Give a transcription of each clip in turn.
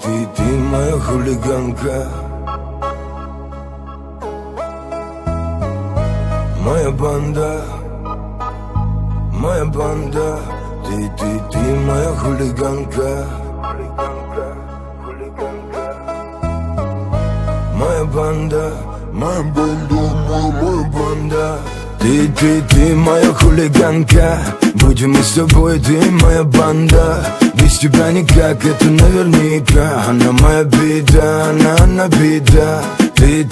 Ты моя хулиганка, моя банда, моя банда. Ты моя хулиганка, моя банда, моя банда, моя банда. Ты моя хулиганка, будем мы с тобой, ты моя банда. Без тебя никак, это наверняка. Она моя беда, она беда. Ты,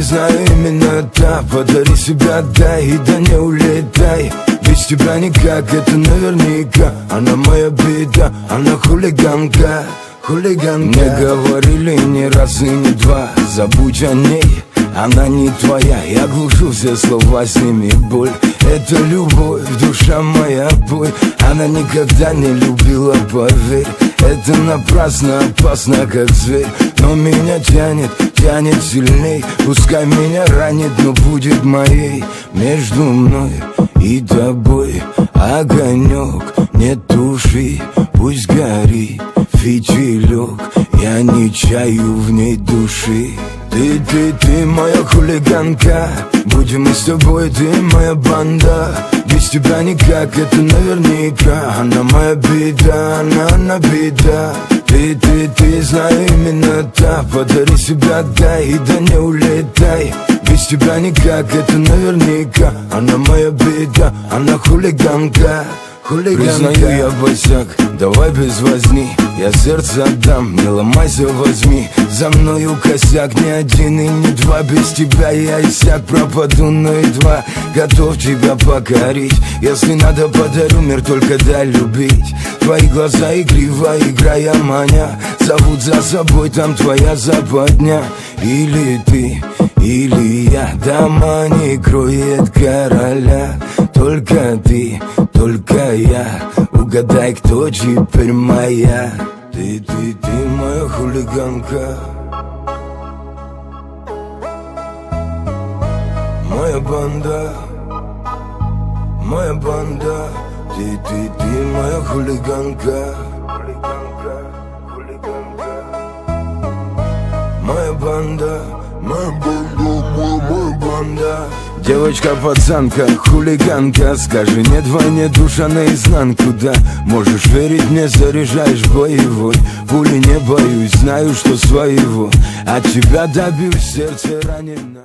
знаю, именно та. Подари себя, дай, и да не улетай. Без тебя никак, это наверняка. Она моя беда, она хулиганка, хулиганка. Мне говорили не раз и не два, забудь о ней, она не твоя. Я глушу все слова, сними боль. Это любовь, душа моя, бой. Она никогда не любила, поверь. Это напрасно, опасно, как зверь. Но меня тянет, тянет сильней. Пускай меня ранит, но будет моей. Между мной и тобой огонек, не туши, пусть горит фитилек. Я не чаю в ней души. Ты моя хулиганка, будем мы с тобой, ты моя банда. Без тебя никак, это наверняка. Она моя беда, она беда. Ты, знаю, именно та. Подари себя, дай, и да не улетай. Без тебя никак, это наверняка. Она моя беда, она хулиганка, хулиганка. Признаю, я босяк, давай без возни. Я сердце отдам, не ломайся, возьми. За мною косяк, ни один и не два. Без тебя я иссяк, пропаду, но едва готов тебя покорить. Если надо, подарю мир, только дай любить. Твои глаза игриво, играя маня, зовут за собой, там твоя западня. Или ты, или я, дома не кроет короля. Только ты, только я, угадай, кто теперь моя. Ты моя хулиганка, моя банда, моя банда. Ты моя хулиганка, моя банда, моя банда, моя банда. Девочка-пацанка, хулиганка, скажи нет войне, душа наизнанку, да. Можешь верить мне, заряжаешь боевой. Пули не боюсь, знаю, что своего. От тебя добьюсь, сердце ранено.